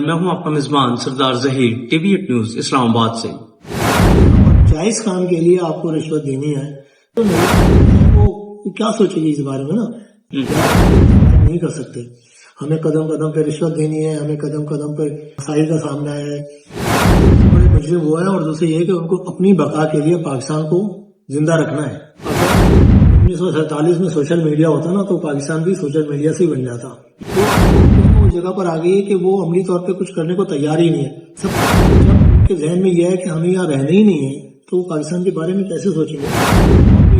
میں ہوں آپ کا میزبان سردار ظہیر، TV 8 نیوز اسلام آباد سے۔ جائز کام کے لیے آپ کو رشوت دینی ہے تو وہ کیا سوچے گی اس بارے میں نا، نہیں کر سکتے۔ ہمیں قدم قدم پہ رشوت دینی ہے، ہمیں قدم قدم پہ مسائل کا سامنا ہے۔ بڑے مجرم وہ ہے، اور دوسرے یہ کہ ان کو اپنی بقا کے لیے پاکستان کو زندہ رکھنا ہے۔ 1947 میں سوشل میڈیا ہوتا نا تو پاکستان بھی سوشل میڈیا سے ہی بن جاتا۔ وہ جگہ پر آ گئی ہے کہ وہ عملی طور پہ کچھ کرنے کو تیار ہی نہیں ہے۔ سب جب ان کے ذہن میں یہ ہے کہ ہمیں یہاں رہنا ہی نہیں ہے تو وہ پاکستان کے بارے میں کیسے سوچیں گے؟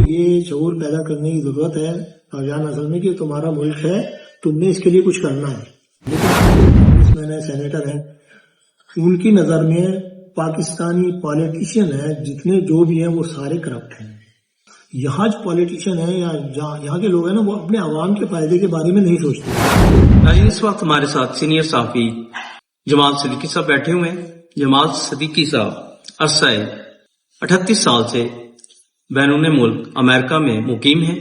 یہ شعور پیدا کرنے کی ضرورت ہے نوجوان نسل میں کہ تمہارا ملک ہے، تم نے اس کے لیے کچھ کرنا ہے۔ لیکن میں نے سینیٹر ہیں، ان کی نظر میں پاکستانی پالیٹیشین ہیں جتنے جو بھی ہیں وہ سارے کرپٹ ہیں۔ یہاں جو پالیٹیشین ہیں یا یہاں کے لوگ ہیں نا وہ اپنے عوام کے فائدے کے بارے میں نہیں سوچتے۔ اس وقت ہمارے ساتھ سینئر صحافی جمال صدیقی صاحب بیٹھے ہوئے ہیں۔ جمال صدیقی صاحب عرصہ 38 سال سے بیرون ملک امریکہ میں مقیم ہیں،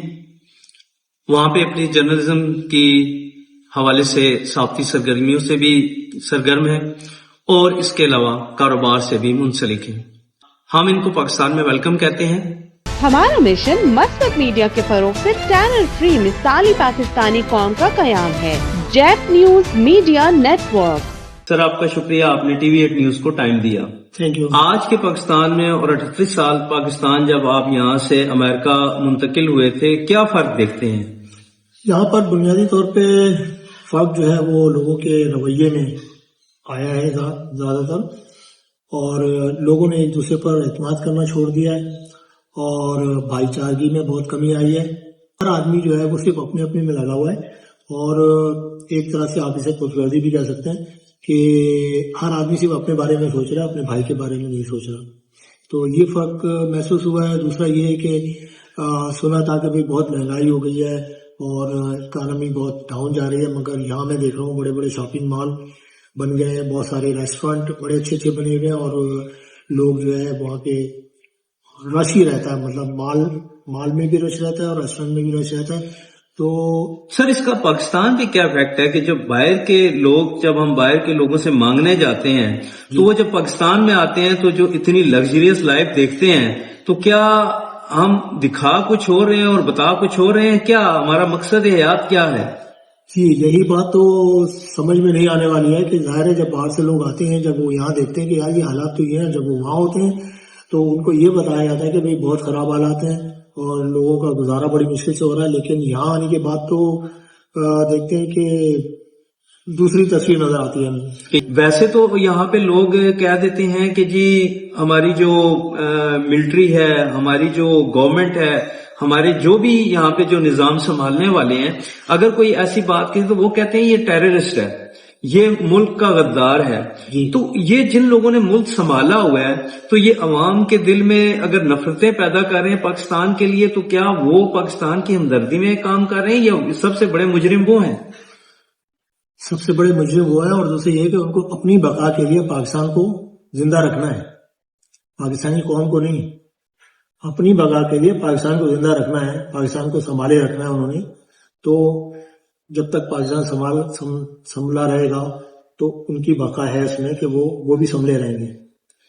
وہاں پہ اپنی جرنلزم کی حوالے سے صحافتی سرگرمیوں سے بھی سرگرم ہیں اور اس کے علاوہ کاروبار سے بھی منسلک ہیں۔ ہم ان کو پاکستان میں ویلکم کہتے ہیں۔ ہمارا مشن مثبت میڈیا کے فروغ سے ٹینر فری مثالی پاکستانی قوم کا قیام ہے۔ Jet news media network. Sir آپ کا شکریہ، آپ نے TV 8 نیوز کو ٹائم دیا۔ Thank you. آج کے پاکستان میں اور 38 سال پاکستان جب آپ یہاں سے امریکہ منتقل ہوئے تھے، کیا فرق دیکھتے ہیں؟ یہاں پر بنیادی طور پہ فرق جو ہے وہ لوگوں کے رویے میں آیا ہے زیادہ تر، اور لوگوں نے ایک دوسرے پر اعتماد کرنا چھوڑ دیا ہے اور بھائی چارگی میں بہت کمی آئی ہے۔ ہر آدمی جو ہے وہ صرف اپنے اپنے میں لگا ہوا ہے، اور ایک طرح سے آپ اسے خودغرضی بھی کہہ سکتے ہیں کہ ہر آدمی صرف اپنے بارے میں سوچ رہا ہے، اپنے بھائی کے بارے میں نہیں سوچ رہا۔ تو یہ فرق محسوس ہوا ہے۔ دوسرا یہ ہے کہ سنا تھا کہ بہت مہنگائی ہو گئی ہے اور اکانومی بہت ڈاؤن جا رہی ہے، مگر یہاں میں دیکھ رہا ہوں بڑے بڑے شاپنگ مال بن گئے ہیں، بہت سارے ریسٹورینٹ بڑے اچھے اچھے بنے ہوئے ہیں، اور لوگ جو ہے وہاں پہ رش ہی رہتا ہے، مطلب مال میں بھی رش رہتا ہے اور ریسٹورینٹ میں بھی رش رہتا ہے۔ تو سر اس کا پاکستان پہ کیا افیکٹ ہے کہ جب ہم باہر کے لوگوں سے مانگنے جاتے ہیں تو وہ جب پاکستان میں آتے ہیں تو جو اتنی لگژریس لائف دیکھتے ہیں، تو کیا ہم دکھا کچھ ہو رہے ہیں اور بتا کچھ ہو رہے ہیں؟ کیا ہمارا مقصد حیات کیا ہے؟ جی یہی بات تو سمجھ میں نہیں آنے والی ہے کہ ظاہر ہے جب باہر سے لوگ آتے ہیں، جب وہ یہاں دیکھتے ہیں کہ یار یہ حالات تو یہ ہیں، جب وہ وہاں ہوتے ہیں تو ان کو یہ بتایا جاتا ہے کہ بھئی بہت خراب حالات ہیں اور لوگوں کا گزارا بڑی مشکل سے ہو رہا ہے، لیکن یہاں آنے کے بعد تو دیکھتے ہیں کہ دوسری تصویر نظر آتی ہے۔ ویسے تو یہاں پہ لوگ کہہ دیتے ہیں کہ جی ہماری جو ملٹری ہے، ہماری جو گورنمنٹ ہے، ہمارے جو بھی یہاں پہ جو نظام سنبھالنے والے ہیں، اگر کوئی ایسی بات کہے تو وہ کہتے ہیں یہ ٹیررسٹ ہے، یہ ملک کا غدار ہے۔ تو یہ جن لوگوں نے ملک سنبھالا ہوا ہے، تو یہ عوام کے دل میں اگر نفرتیں پیدا کر رہے ہیں پاکستان کے لیے، تو کیا وہ پاکستان کی ہمدردی میں کام کر رہے ہیں یا سب سے بڑے مجرم وہ ہیں؟ سب سے بڑے مجرم وہ ہیں، اور دوسرے یہ کہ ان کو اپنی بقا کے لیے پاکستان کو زندہ رکھنا ہے، پاکستانی قوم کو نہیں۔ اپنی بقا کے لیے پاکستان کو زندہ رکھنا ہے، پاکستان کو سنبھالے رکھنا ہے انہوں نے۔ تو جب تک پاکستان سنبھلا رہے گا تو ان کی بقا ہے اس میں کہ وہ بھی سنبھلے رہیں گے۔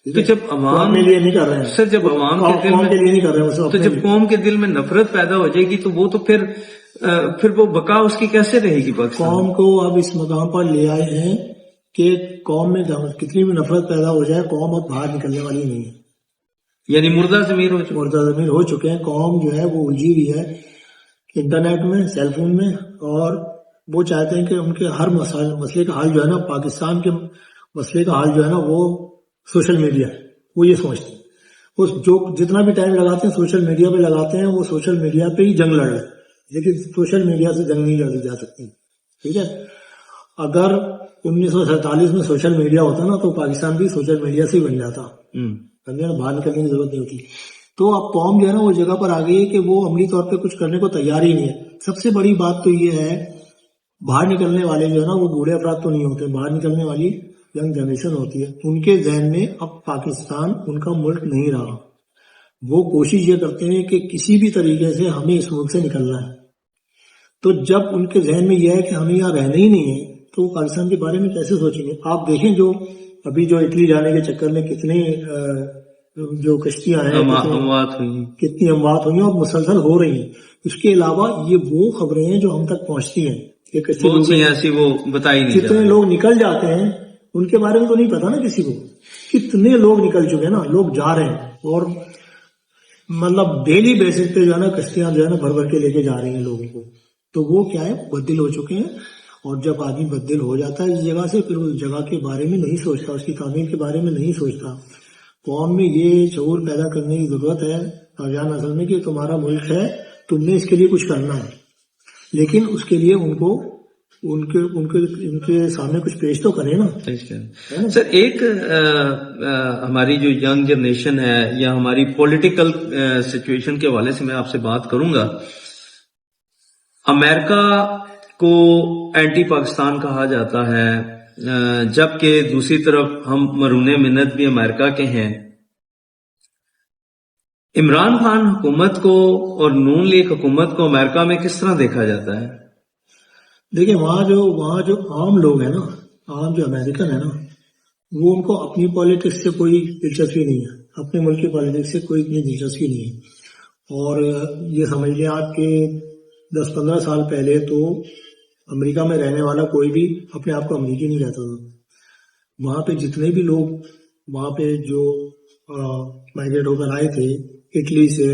تو جب عوام کے لیے نہیں کر رہے ہیں سر، جب عوام کے دل کے لیے نہیں کر رہے ہیں، تو جب قوم کے دل میں نفرت پیدا ہو جائے گی تو وہ تو پھر وہ بقا اس کی کیسے رہے گی؟ پاکستان قوم کو اب اس مقام پر لے آئے ہیں کہ قوم میں کتنی بھی نفرت پیدا ہو جائے قوم اب باہر نکلنے والی نہیں ہے، یعنی مردہ ضمیر ہو چکے ہیں۔ قوم جو ہے وہ الجھی ہوئی ہے انٹرنیٹ میں، سیل فون میں، اور وہ چاہتے ہیں کہ ان کے ہر مسئلے کا حل جو ہے نا، پاکستان کے مسئلے کا حل جو ہے نا وہ سوشل میڈیا ہے۔ وہ یہ سوچتے ہیں، وہ جو جتنا بھی ٹائم لگاتے ہیں سوشل میڈیا پہ لگاتے ہیں، وہ سوشل میڈیا پہ ہی جنگ لڑ رہے ہیں، لیکن سوشل میڈیا سے جنگ نہیں لڑی جا سکتی۔ ٹھیک ہے، اگر 1947 میں سوشل میڈیا ہوتا نا تو پاکستان بھی سوشل میڈیا سے ہی بن جاتا، باہر نکلنے کی ضرورت نہیں ہوتی۔ تو اب قوم جو ہے نا وہ جگہ پر آ گئی ہے کہ وہ عملی طور پہ کچھ کرنے کو تیار ہی نہیں ہے۔ سب سے بڑی بات تو یہ ہے، باہر نکلنے والے جو ہے نا وہ بوڑھے افراد تو نہیں ہوتے، باہر نکلنے والی ینگ جنریشن ہوتی ہے۔ ان کے ذہن میں اب پاکستان ان کا ملک نہیں رہا، وہ کوشش یہ کرتے ہیں کہ کسی بھی طریقے سے ہمیں اس ملک سے نکلنا ہے۔ تو جب ان کے ذہن میں یہ ہے کہ ہمیں یہاں رہنا ہی نہیں ہے تو وہ پاکستان کے بارے میں کیسے سوچیں گے؟ آپ دیکھیں جو ابھی جو اٹلی جانے کے چکر میں کتنے جو کشتیاں ہیں کتنی اموات ہوئی ہیں اور مسلسل ہو رہی ہیں. اس کے علاوہ یہ وہ خبریں ہیں جو ہم تک پہنچتی ہیں کہ ایسی وہ بتائی نہیں کتنے لوگ نکل جاتے ہیں ان کے بارے میں تو نہیں پتا نا کسی کو. کتنے لوگ نکل چکے ہیں نا, لوگ جا رہے ہیں اور مطلب ڈیلی بیسس پہ جو ہے نا کشتیاں جو ہے نا بھر بھر کے لے کے جا رہی ہیں لوگوں کو. تو وہ کیا ہے, بدل ہو چکے ہیں. اور جب آدمی بدل ہو جاتا ہے اس جگہ سے, پھر اس جگہ کے بارے میں نہیں سوچتا, اس کی تعمیر کے بارے میں نہیں سوچتا. قوم میں یہ شعور پیدا کرنے کی ضرورت ہے نوجوان نسل میں کہ تمہارا ملک ہے, تم نے اس کے لیے کچھ کرنا ہے, لیکن اس کے لیے ان کو ان کے سامنے کچھ پیش تو کرے نا. سر ایک ہماری جو ینگ جنریشن ہے یا ہماری پولیٹیکل سچویشن کے حوالے سے میں آپ سے بات کروں گا. امریکہ کو اینٹی پاکستان کہا جاتا ہے, جبکہ دوسری طرف ہم مرہون منت بھی امریکہ کے ہیں. عمران خان حکومت کو اور نون لیگ حکومت کو امریکہ میں کس طرح دیکھا جاتا ہے؟ دیکھیں وہاں جو عام لوگ ہیں نا, عام جو امریکن ہے نا, وہ ان کو اپنی پالیٹکس سے کوئی دلچسپی نہیں ہے, اپنے ملک کی پالیٹکس سے کوئی اتنی دلچسپی نہیں ہے. اور یہ سمجھ لیں آپ کہ 10-15 سال پہلے تو امریکہ میں رہنے والا کوئی بھی اپنے آپ کو امریکی نہیں کہتا تھا. وہاں پہ جتنے بھی لوگ وہاں پہ جو مائگریٹ ہو کر آئے تھے اٹلی سے,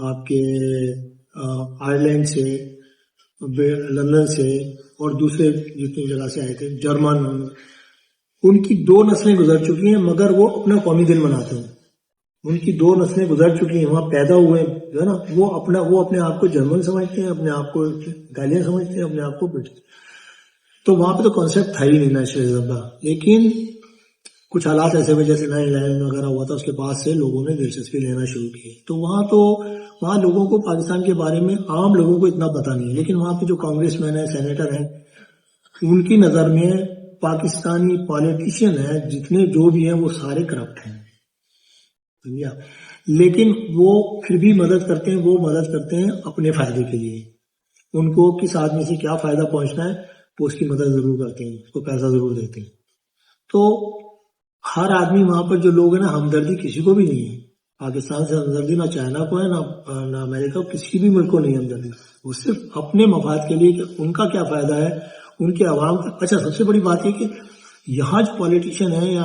آپ کے آئرلینڈ سے, لندن سے اور دوسرے جتنی جگہ سے آئے تھے, جرمن, ان کی 2 نسلیں گزر چکی ہیں مگر وہ اپنا قومی دن مناتے ہیں. ان کی 2 نسلیں گزر چکی ہیں, وہاں پیدا ہوئے جو ہے نا, وہ اپنے آپ کو جرمن سمجھتے ہیں, اپنے آپ کو گالیاں سمجھتے ہیں, اپنے آپ کو برٹش. تو وہاں پہ تو کانسیپٹ تھا ہی نہیں نیشنلزم کا. لیکن کچھ حالات ایسے وجہ سے 9/11 وغیرہ ہوا تھا, اس کے بعد سے لوگوں نے دلچسپی لینا شروع کی. تو وہاں لوگوں کو پاکستان کے بارے میں عام لوگوں کو اتنا پتا نہیں ہے. لیکن وہاں پہ جو کانگریس مین ہیں, سینیٹر ہیں, ان کی نظر میں پاکستانی پالیٹیشین ہیں جتنے جو بھی ہیں وہ سارے کرپٹ ہیں. لیکن وہ پھر بھی مدد کرتے ہیں, وہ مدد کرتے ہیں اپنے فائدے کے لیے. ان کو کس آدمی سے کیا فائدہ پہنچنا ہے وہ اس کی مدد ضرور کرتے ہیں, اس کو پیسہ ضرور دیتے ہیں. تو ہر آدمی وہاں پر جو لوگ ہیں نا, ہمدردی کسی کو بھی نہیں ہے. پاکستان سے ہمدردی نہ چائنا کو ہے نہ امریکہ کو, کسی بھی ملک کو نہیں ہمدردی. وہ صرف اپنے مفاد کے لیے کہ ان کا کیا فائدہ ہے, ان کے عوام کا. اچھا سب سے بڑی بات یہ کہ یہاں جو پالیٹیشین ہیں یا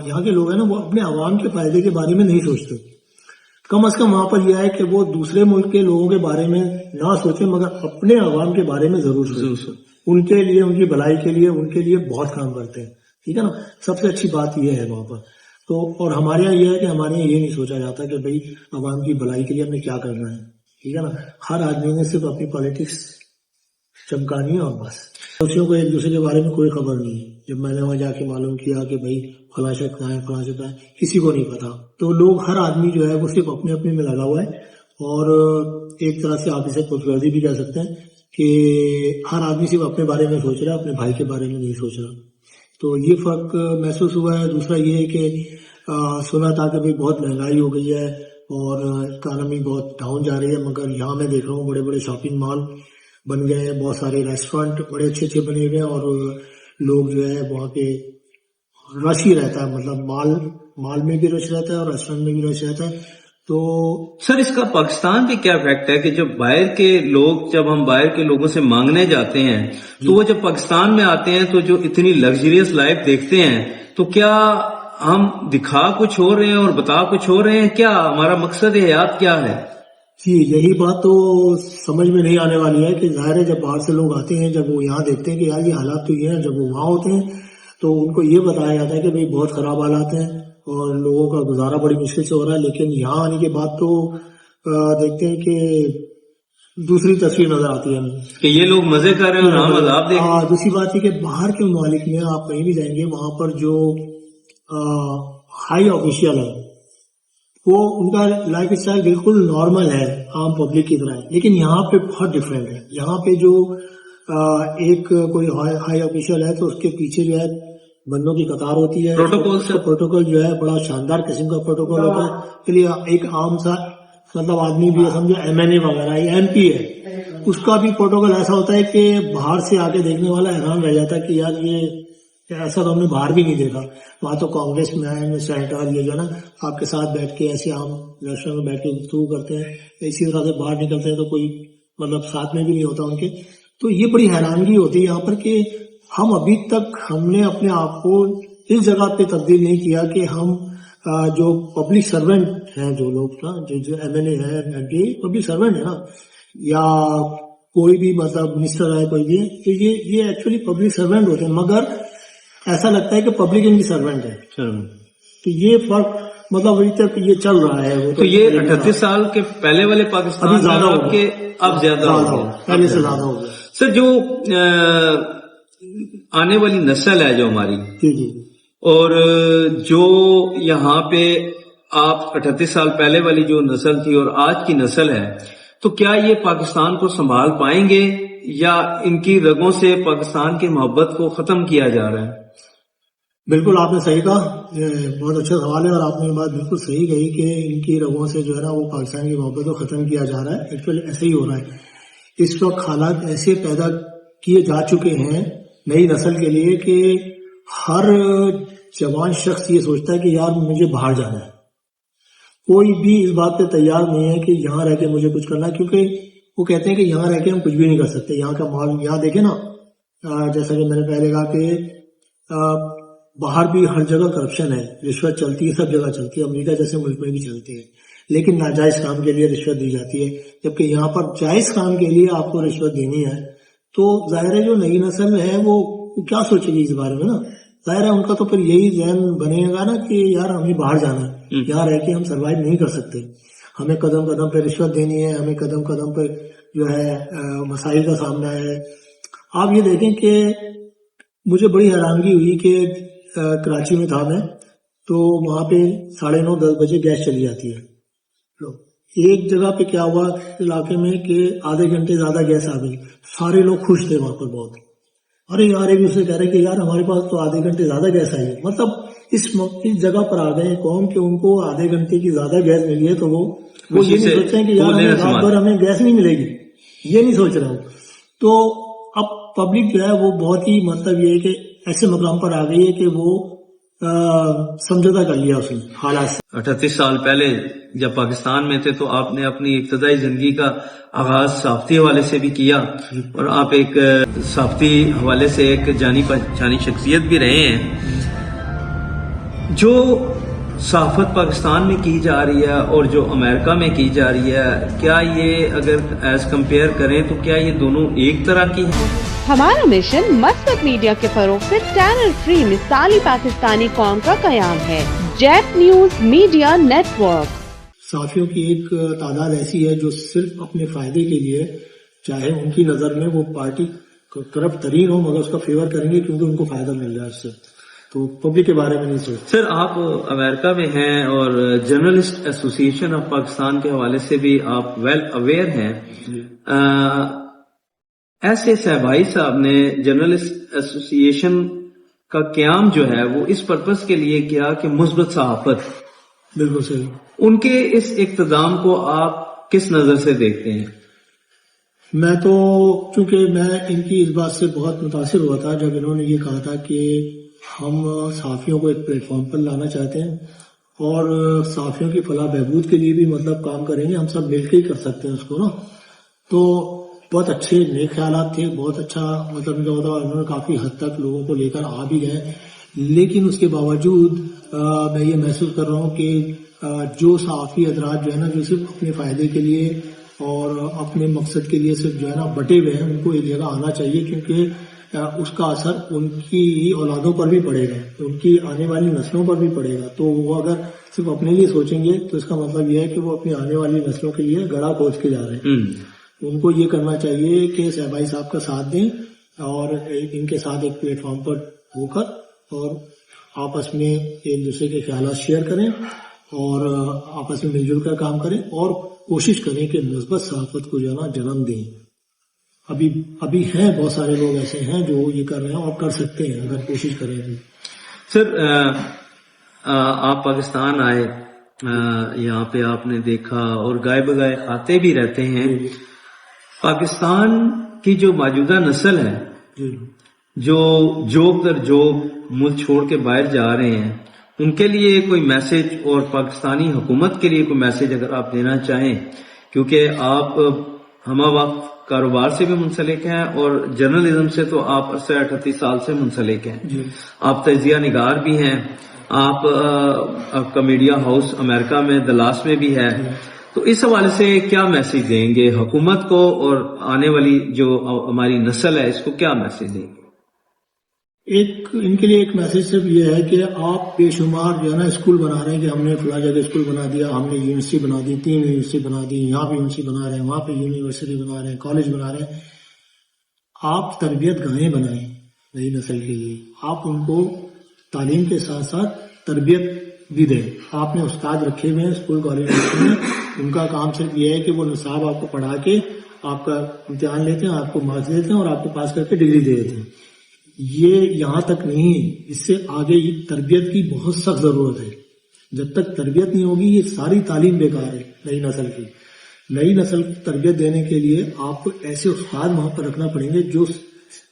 یہاں کے لوگ ہیں نا, وہ اپنے عوام کے فائدے کے بارے میں نہیں سوچتے. کم از کم وہاں پر یہ ہے کہ وہ دوسرے ملک کے لوگوں کے بارے میں نہ سوچیں مگر اپنے عوام کے بارے میں ضرور سوچیں. ان کے لیے, ان کی بھلائی کے لیے, ان کے لیے بہت کام کرتے ہیں. ٹھیک ہے نا, سب سے اچھی بات یہ ہے وہاں پر. تو اور ہمارے یہاں یہ ہے کہ ہمارے یہاں یہ نہیں سوچا جاتا کہ بھئی عوام کی بھلائی کے لیے ہم نے کیا کرنا ہے. ٹھیک ہے نا, ہر آدمی نے صرف اپنی پالیٹکس چمکانی ہے اور بس. دوسروں کو ایک دوسرے کے بارے میں کوئی خبر نہیں ہے. جب میں نے وہاں جا کے معلوم کیا کہ بھئی فلاں شخص کہاں ہے, فلاں شخص کہاں ہے, کسی کو نہیں پتا. تو لوگ, ہر آدمی جو ہے وہ صرف اپنے اپنے میں لگا ہوا ہے. اور ایک طرح سے آپ اسے خودغرضی بھی کہہ سکتے ہیں کہ ہر آدمی صرف اپنے بارے میں سوچ رہا ہے, اپنے بھائی کے بارے میں نہیں سوچ رہا. تو یہ فرق محسوس ہوا ہے. دوسرا یہ ہے کہ سنا تھا کہ بھئی بہت مہنگائی ہو گئی ہے اور اکانومی بہت ڈاؤن جا رہی ہے, مگر یہاں میں دیکھ رہا ہوں بڑے بڑے شاپنگ مال بن گئے ہیں, بہت سارے ریسٹورینٹ بڑے اچھے اچھے بنے ہوئے ہیں, اور لوگ جو ہے وہاں پہ رش ہی رہتا ہے. مطلب مال میں بھی رش رہتا ہے اور ریسٹورینٹ میں بھی رش رہتا ہے. تو سر اس کا پاکستان پہ کیا افیکٹ ہے کہ جب ہم باہر کے لوگوں سے مانگنے جاتے ہیں تو وہ جب پاکستان میں آتے ہیں تو جو اتنی لگژریس لائف دیکھتے ہیں, تو کیا ہم دکھا کچھ ہو رہے ہیں اور بتا کچھ ہو رہے ہیں؟ کیا ہمارا مقصد حیات کیا ہے؟ جی یہی بات تو سمجھ میں نہیں آنے والی ہے کہ ظاہر ہے جب باہر سے لوگ آتے ہیں, جب وہ یہاں دیکھتے ہیں کہ یار یہ حالات تو یہ ہیں, جب وہ وہاں ہوتے ہیں تو ان کو یہ بتایا جاتا ہے کہ بھئی بہت خراب حالات ہیں اور لوگوں کا گزارا بڑی مشکل سے ہو رہا ہے. لیکن یہاں آنے کے بعد تو دیکھتے ہیں کہ دوسری تصویر نظر آتی ہے ہمیں کہ یہ لوگ مزے کر رہے ہیں اور ہم عذاب دیکھ رہے ہیں. دوسری بات یہ کہ باہر کے ممالک میں آپ کہیں بھی جائیں گے, وہاں پر جو ہائی آفیشیل ہے وہ ان کا لائف اسٹائل بالکل نارمل ہے, عام پبلک کی طرح ہے. لیکن یہاں پہ بہت ڈفرینٹ ہے. یہاں پہ جو ایک کوئی ہائی آفیشیل ہے تو اس کے پیچھے جو ہے بندوں کی قطار ہوتی ہے. پروٹوکول جو ہے بڑا شاندار قسم کا پروٹوکول ہوتا ہے. اس لیے ایک عام سا مطلب آدمی بھی سمجھو MNA وغیرہ یا MP ہے اس کا بھی پروٹوکول ایسا ہوتا ہے کہ باہر سے آ کے دیکھنے والا حیران رہ جاتا ہے کہ یار یہ ایسا تو ہم نے باہر بھی نہیں دیکھا. وہاں تو کانگریس مین سینیٹر یہ جو ہے نا آپ کے ساتھ بیٹھ کے ایسے عام ریسٹورینٹ میں بیٹھ کے گفتگو کرتے ہیں, اسی طرح سے باہر نکلتے ہیں تو کوئی مطلب ساتھ میں بھی نہیں ہوتا ان کے. تو یہ بڑی حیرانگی ہوتی ہے یہاں پر کہ ہم ابھی تک ہم نے اپنے آپ کو اس جگہ پہ تبدیل نہیں کیا کہ ہم جو پبلک سروینٹ ہیں, جو لوگ نا جو ایم ایل اے ہے پبلک سروینٹ ہے نا, یا کوئی بھی مطلب منسٹر ہے کوئی بھی ہے, تو یہ ایکچولی پبلک سروینٹ ہوتے ہیں, مگر ایسا لگتا ہے کہ پبلک ان کی سروینٹ ہے. تو یہ فرق مطلب ابھی تک یہ چل رہا ہے. تو یہ 38 سال کے پہلے والے پاکستان ابھی زیادہ آپ کے اب زیادہ ہو گیا, پہلے سے زیادہ ہو گیا. سر جو آنے والی نسل ہے جو ہماری, جی اور جو یہاں پہ آپ 38 سال پہلے والی جو نسل تھی اور آج کی نسل ہے, تو کیا یہ پاکستان کو سنبھال پائیں گے یا ان کی رگوں سے پاکستان کی محبت کو ختم کیا جا رہا ہے؟ بالکل آپ نے صحیح کہا, بہت اچھا سوال ہے, اور آپ نے یہ بات بالکل صحیح کہی کہ ان کی رگوں سے جو ہے نا وہ پاکستان کی محبت کو ختم کیا جا رہا ہے. ایکچولی ایسے ہی ہو رہا ہے. اس وقت حالات ایسے پیدا کیے جا چکے ہیں نئی نسل کے لیے کہ ہر جوان شخص یہ سوچتا ہے کہ یار مجھے باہر جانا ہے. کوئی بھی اس بات پہ تیار نہیں ہے کہ یہاں رہ کے مجھے کچھ کرنا ہے, کیونکہ وہ کہتے ہیں کہ یہاں رہ کے ہم کچھ بھی نہیں کر سکتے. یہاں کا ماحول یہاں دیکھیں نا, جیسا کہ میں نے پہلے کہا کہ باہر بھی ہر جگہ کرپشن ہے, رشوت چلتی ہے, سب جگہ چلتی ہے, امریکہ جیسے ملک میں بھی چلتی ہے, لیکن ناجائز کام کے لیے رشوت دی جاتی ہے. جبکہ یہاں پر جائز کام کے لیے آپ کو رشوت دینی ہے, تو ظاہر ہے جو نئی نسل ہے وہ کیا سوچے گی اس بارے میں نا. ظاہر ہے ان کا تو پھر یہی ذہن بنے گا نا کہ یار ہمیں باہر جانا ہے, یہاں رہ کے ہم سروائیو نہیں کر سکتے, ہمیں قدم قدم پہ رشوت دینی ہے, ہمیں قدم قدم پہ جو ہے مسائل کا سامنا ہے. آپ یہ دیکھیں کہ مجھے بڑی حیرانگی ہوئی کہ کراچی میں تھا میں, تو وہاں پہ 9:30-10 بجے گیس چلی جاتی ہے. ایک جگہ پہ کیا ہوا علاقے میں کہ آدھے گھنٹے زیادہ گیس آ گئی, سارے لوگ خوش تھے وہاں پر بہت. ارے یار ایک دوسرے کہہ رہے کہ یار ہمارے پاس تو آدھے گھنٹے زیادہ گیس آئی ہے. مطلب اس جگہ پر آ گئے قوم کہ ان کو آدھے گھنٹے کی زیادہ گیس ملی ہے, تو وہ یہ نہیں سوچتے ہیں کہ یار ہمیں رات بھر ہمیں گیس نہیں ملے گی, یہ نہیں سوچ رہا ہوں. تو اب پبلک جو ہے وہ بہت ہی مطلب یہ ہے کہ ایسے مقام پر آ گئی ہے کہ وہ سمجھوتا کر لیا اس نے حالات سے. 38 سال پہلے جب پاکستان میں تھے تو آپ نے اپنی ابتدائی زندگی کا آغاز صحافتی حوالے سے بھی کیا, اور آپ ایک صحافتی حوالے سے ایک جانی پہچانی شخصیت بھی رہے ہیں. جو صحافت پاکستان میں کی جا رہی ہے اور جو امریکہ میں کی جا رہی ہے, کیا یہ اگر ایز کمپیئر کریں تو کیا یہ دونوں ایک طرح کی ہیں؟ ہمارا مشن مثبت میڈیا کے فروغ سے چینل فری مثالی پاکستانی قوم کا قیام ہے. جیپ نیوز میڈیا نیٹ ورک. صحافیوں کی ایک تعداد ایسی ہے جو صرف اپنے فائدے کے لیے, چاہے ان کی نظر میں وہ پارٹی کرپٹ ترین ہو, مگر اس کا فیور کریں گے کیونکہ ان کو فائدہ مل رہا ہے اس سے, تو پبلک کے بارے میں نہیں سوچتے. سر آپ امریکہ میں ہیں اور جرنلسٹ ایسوسی ایشن آف پاکستان کے حوالے سے بھی آپ ویل اویئر ہیں. ایسے صاحبائی صاحب نے جرنلسٹ ایسوسی ایشن کا قیام جو ہے وہ اس پرپس کے لیے کیا کہ مثبت صحافت. بالکل صحیح. ان کے اس اقتدام کو آپ کس نظر سے دیکھتے ہیں؟ میں تو چونکہ میں ان کی اس بات سے بہت متاثر ہوا تھا جب انہوں نے یہ کہا تھا کہ ہم صحافیوں کو ایک پلیٹ فارم پر لانا چاہتے ہیں اور صحافیوں کی فلاح بہبود کے لیے بھی مطلب کام کریں گے, ہم سب مل کے ہی کر سکتے ہیں اس کو نا. تو بہت اچھے نیک خیالات تھے, بہت اچھا مطلب انہوں نے کافی حد تک لوگوں کو لے کر آ بھی گئے. لیکن اس کے باوجود میں یہ محسوس کر رہا ہوں کہ جو صحافی حضرات جو ہے نا جو صرف اپنے فائدے کے لیے اور اپنے مقصد کے لیے صرف جو ہے نا بٹے ہوئے ہیں, ان کو ایک جگہ آنا چاہیے, کیونکہ اس کا اثر ان کی اولادوں پر بھی پڑے گا, ان کی آنے والی نسلوں پر بھی پڑے گا. تو وہ اگر صرف اپنے لیے سوچیں گے تو اس کا مطلب یہ ہے کہ وہ اپنی آنے والی نسلوں کے لیے گڑھا کھود کے جا رہے ہیں. ان کو یہ کرنا چاہیے کہ صاحبائی صاحب کا ساتھ دیں اور ان کے ساتھ ایک پلیٹ فارم پر ہو کر اور آپس میں ایک دوسرے کے خیالات شیئر کریں اور آپس میں مل جل کر کام کریں اور کوشش کریں کہ مثبت صحافت کو جو ہے نا جنم دیں. ابھی ہیں بہت سارے لوگ ایسے ہیں جو یہ کر رہے ہیں اور کر سکتے ہیں اگر کوشش کریں. سر آپ پاکستان آئے, یہاں پہ آپ نے دیکھا اور گائے بگائے آتے بھی رہتے ہیں, پاکستان کی جو موجودہ نسل ہے جی جو جوب در جوب ملک چھوڑ کے باہر جا رہے ہیں، ان کے لیے کوئی میسج اور پاکستانی حکومت کے لیے کوئی میسج اگر آپ دینا چاہیں، کیونکہ آپ ہمہ وقت کاروبار سے بھی منسلک ہیں اور جرنلزم سے تو آپ عرصہ 38 سال سے منسلک ہیں، جی آپ تجزیہ نگار بھی ہیں، آپ کا میڈیا ہاؤس امریکہ میں دلاس میں بھی ہے، تو اس حوالے سے کیا میسج دیں گے حکومت کو اور آنے والی جو ہماری نسل ہے اس کو کیا میسج دیں گے؟ ان کے لیے ایک میسج صرف یہ ہے کہ آپ بے شمار جو ہے نا اسکول بنا رہے ہیں کہ ہم نے فلاں جگہ اسکول بنا دیا، ہم نے یونیورسٹی بنا دی، 3 یونیورسٹی بنا دی، یہاں پہ یونیورسٹی بنا رہے ہیں، وہاں پہ یونیورسٹی بنا رہے ہیں، کالج بنا رہے ہیں. آپ تربیت گاہیں بنائیں نئی نسل کے لیے، آپ ان کو تعلیم کے ساتھ ساتھ تربیت بھی دیں. آپ نے استاد رکھے ہوئے ہیں اسکول کالج میں، ان کا کام صرف یہ ہے کہ وہ نصاب آپ کو پڑھا کے آپ کا امتحان لیتے ہیں، آپ کو مارکس دیتے ہیں اور آپ کو پاس کر کے ڈگری دے دیتے ہیں. یہ یہاں تک نہیں ہے، اس سے آگے تربیت کی بہت سخت ضرورت ہے. جب تک تربیت نہیں ہوگی یہ ساری تعلیم بیکار ہے. نئی نسل کی نسل کو تربیت دینے کے لیے آپ کو ایسے استاد وہاں پر رکھنا پڑیں گے جو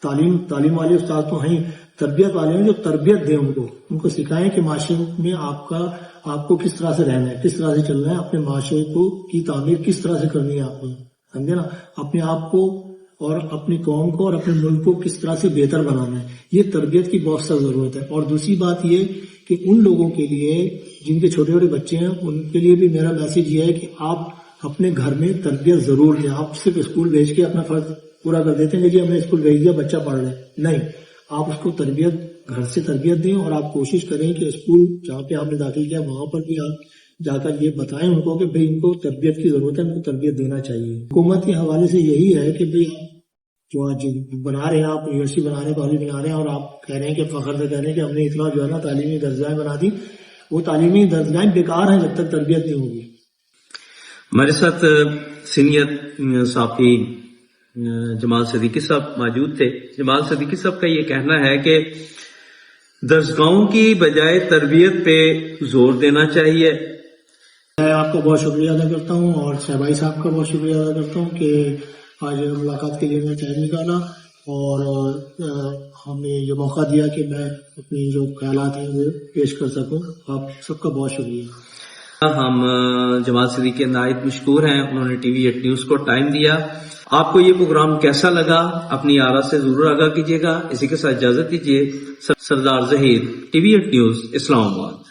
تعلیم والے استاد تو ہیں، تربیت والے ہیں جو تربیت دیں، ان کو سکھائیں کہ معاشرے میں آپ کو کس طرح سے رہنا ہے، کس طرح سے چلنا ہے، اپنے معاشرے کی تعمیر کس طرح سے کرنی ہے آپ کو، سمجھے نا، اپنے آپ کو اور اپنی قوم کو اور اپنے ملک کو کس طرح سے بہتر بنانا ہے. یہ تربیت کی بہت سخت ضرورت ہے. اور دوسری بات یہ کہ ان لوگوں کے لیے جن کے چھوٹے چھوٹے بچے ہیں ان کے لیے بھی میرا میسج یہ ہے کہ آپ اپنے گھر میں تربیت ضرور دیں. آپ صرف اسکول بھیج کے اپنا فرض پورا کر دیتے ہیں کہ جی ہم نے اسکول بھیج دیا بچہ پڑھ رہے، نہیں، آپ اس کو گھر سے تربیت دیں اور آپ کوشش کریں کہ اسکول جہاں پہ آپ نے داخل کیا وہاں پر بھی آپ جا کر یہ بتائیں ان کو کہ بھئی ان کو تربیت کی ضرورت ہے، ان کو تربیت دینا چاہیے. حکومت کے حوالے سے یہی ہے کہ بھئی جو آج بنا رہے ہیں آپ یونیورسٹی بنا رہے ہیں، کالج بنا رہے ہیں اور آپ کہہ رہے ہیں کہ فخر سے کہہ رہے ہیں کہ ہم نے اتنا جو ہے نا تعلیمی درجائیں بنا دی، وہ تعلیمی درجائیں بیکار ہیں جب تک تربیت نہیں ہوگی. ہمارے ساتھ سینئر صحافی جمال صدیقی صاحب موجود تھے. جمال صدیقی صاحب کا یہ کہنا ہے کہ درسگاہوں کی بجائے تربیت پہ زور دینا چاہیے. میں آپ کا بہت شکریہ ادا کرتا ہوں اور شہبائی صاحب کا بہت شکریہ ادا کرتا ہوں کہ آج ملاقات کے لیے میں ٹائم نکالا اور ہمیں یہ موقع دیا کہ میں اپنی جو خیالات ہیں وہ پیش کر سکوں. آپ سب کا بہت شکریہ. ہم جمال صدیقی نائب مشکور ہیں، انہوں نے ٹی وی 8 نیوز کو ٹائم دیا. آپ کو یہ پروگرام کیسا لگا اپنی آراء سے ضرور آگاہ کیجیے گا. اسی کے ساتھ اجازت دیجیے. سردار ظہیر، ٹی وی 8 نیوز، اسلام آباد.